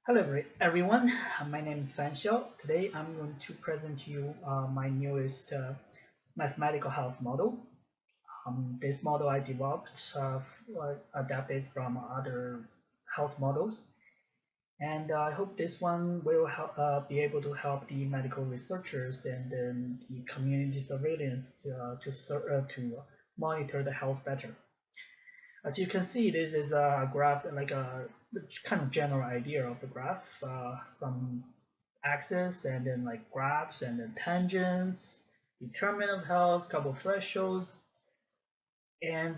Hello everyone, my name is Fan Xiao. Today I'm going to present to you my newest mathematical health model. This model I developed, adapted from other health models, and I hope this one will be able to help the medical researchers and the community surveillance to monitor the health better. As you can see, this is a graph, like a kind of general idea of the graph, some axis and then like graphs and then tangents, determinant of health, couple of thresholds, and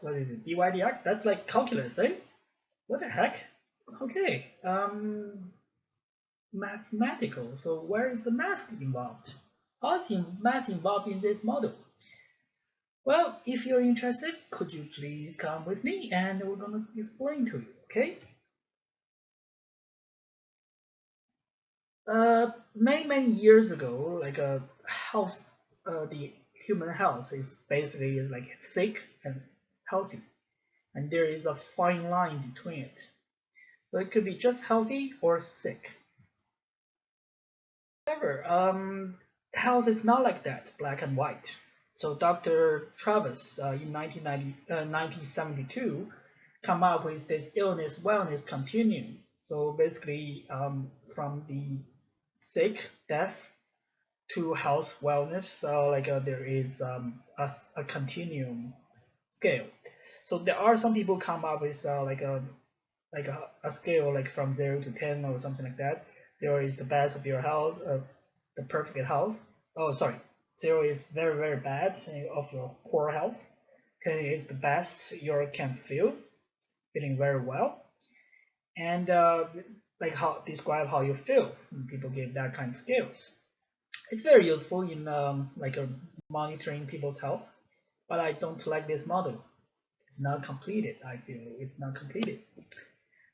what is it, dy dx? That's like calculus, eh? What the heck? Okay, mathematical. So where is the math involved? How is math involved in this model? Well, if you're interested, could you please come with me and we're going to explain to you, okay? Many years ago, like a health, the human health is basically like sick and healthy, and there is a fine line between it. So it could be just healthy or sick. However, health is not like that, black and white. So Dr. Travis in 1972 come up with this illness wellness continuum. So basically, from the sick, death to health wellness, there is a continuum scale. So there are some people come up with a scale like from 0 to 10 or something like that. 0 is the best of your health, the perfect health. Oh, sorry. 0 is very bad of your poor health. 10 is the best you can feel, feeling very well, and like how describe how you feel. People give that kind of scales. It's very useful in monitoring people's health, but I don't like this model. It's not completed. I feel it's not completed.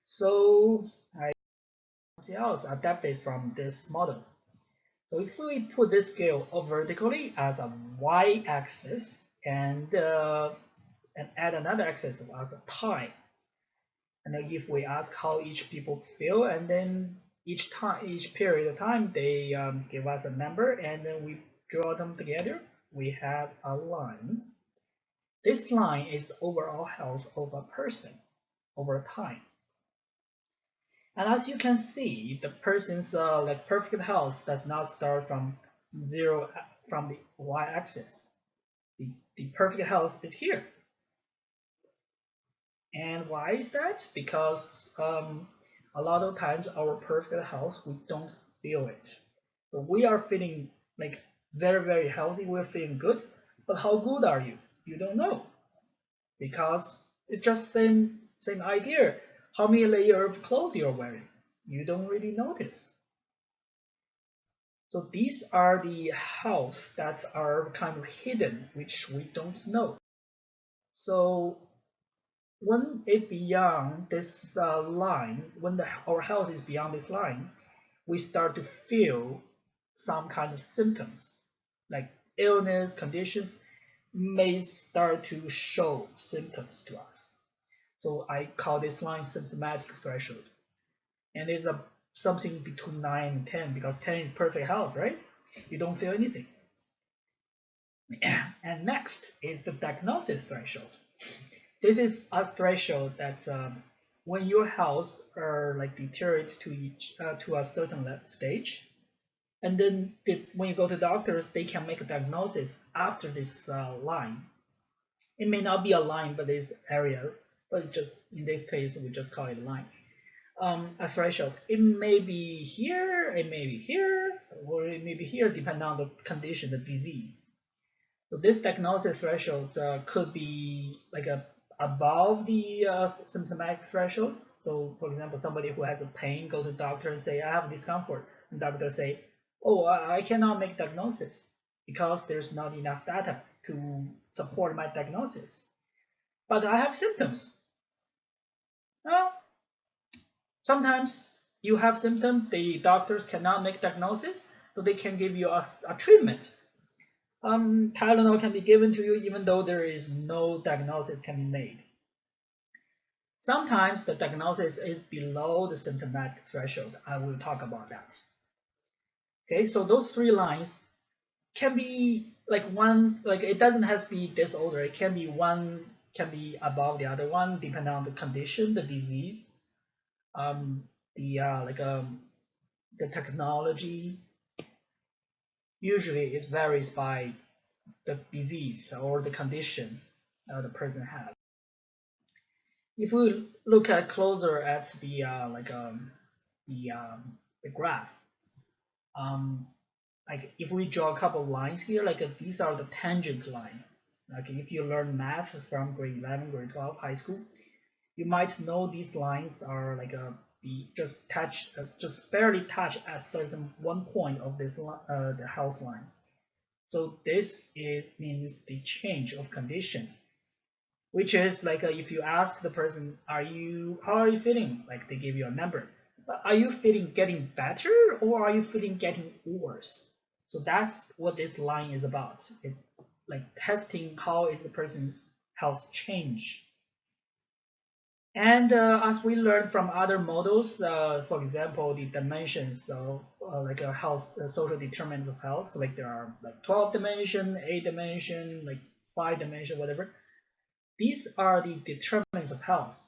So I something else adapted from this model. So if we put this scale vertically as a y-axis and add another axis as a time, and then if we ask how each people feel, and then each period of time, they give us a number, and then we draw them together, we have a line. This line is the overall health of a person over time. And as you can see, the person's like perfect health does not start from zero from the y-axis. The perfect health is here. And why is that? Because a lot of times our perfect health, we don't feel it. So we are feeling like very healthy, we're feeling good, but how good are you? You don't know. Because it's just same idea. How many layers of clothes you're wearing? You don't really notice. So these are the health that are kind of hidden, which we don't know. So when it beyond this line, when our health is beyond this line, we start to feel some kind of symptoms, like illness conditions may start to show symptoms to us. So I call this line symptomatic threshold, and it's a something between 9 and 10 because 10 is perfect health, right? You don't feel anything. And next is the diagnosis threshold. This is a threshold that when your health are like deteriorate to a certain stage, and then when you go to doctors, they can make a diagnosis after this line. It may not be a line, but this area, but just in this case, we just call it a line. A threshold. It may be here, it may be here, or it may be here, depending on the condition, the disease. So this diagnosis threshold could be like above the symptomatic threshold. So for example, somebody who has a pain go to the doctor and say, I have discomfort. And doctor say, oh, I cannot make diagnosis because there's not enough data to support my diagnosis. But I have symptoms. Well, sometimes you have symptoms, the doctors cannot make diagnosis, so they can give you a treatment. Tylenol can be given to you even though there is no diagnosis can be made. Sometimes the diagnosis is below the symptomatic threshold. I will talk about that. Okay, so those three lines can be like one, like it doesn't have to be disorder. It can be one, can be above the other one, depending on the condition, the disease, the the technology. Usually, it varies by the disease or the condition the person has. If we look at closer at the the graph, um, like if we draw a couple of lines here, like these are the tangent line. Like if you learn math from grade 11, grade 12, high school, you might know these lines are like just barely touch at certain one point of this the house line. So this means the change of condition, which is like if you ask the person, how are you feeling? Like they give you a number. But are you feeling getting better or are you feeling getting worse? So that's what this line is about. It's like testing how is the person's health change. And as we learned from other models, for example, the dimensions of like a health, social determinants of health, so like there are like 12 dimension, 8 dimension, like 5 dimension, whatever. These are the determinants of health.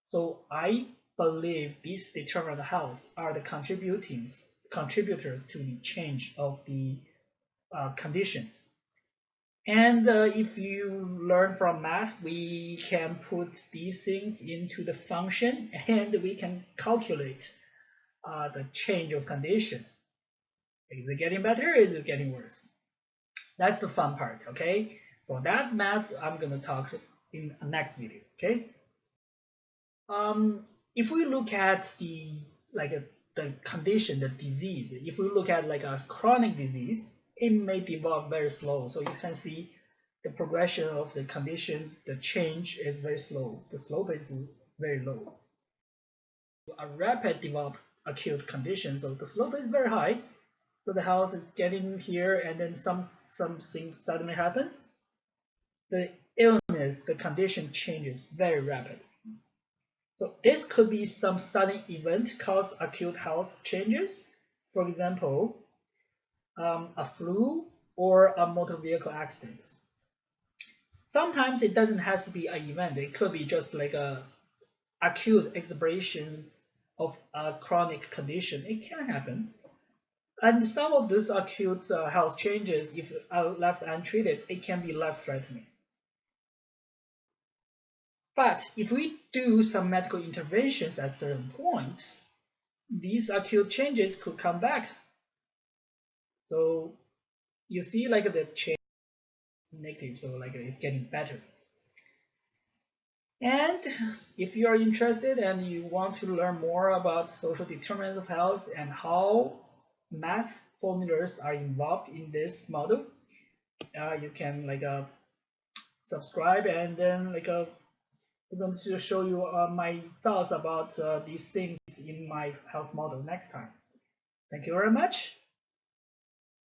So I believe these determinants of health are the contributors to the change of the conditions. And if you learn from math, we can put these things into the function and we can calculate the change of condition. Is it getting better? Is it getting worse? That's the fun part, okay? For that math, I'm going to talk in the next video, okay? If we look at the the condition, the disease, if we look at like a chronic disease, it may develop very slow. So you can see the progression of the condition, the change is very slow. The slope is very low. A rapid develop acute condition, so the slope is very high. So the health is getting here, and then something suddenly happens. The illness, the condition changes very rapidly. So this could be some sudden event cause acute health changes. For example, a flu or a motor vehicle accident. Sometimes it doesn't have to be an event. It could be just like a acute exacerbations of a chronic condition. It can happen. And some of these acute health changes, if left untreated, it can be life-threatening. But if we do some medical interventions at certain points, these acute changes could come back. So you see like the change negative, so like it's getting better. And if you are interested and you want to learn more about social determinants of health and how math formulas are involved in this model, you can subscribe, and then I'm going to show you my thoughts about these things in my health model next time. Thank you very much,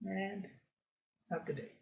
and have a good day.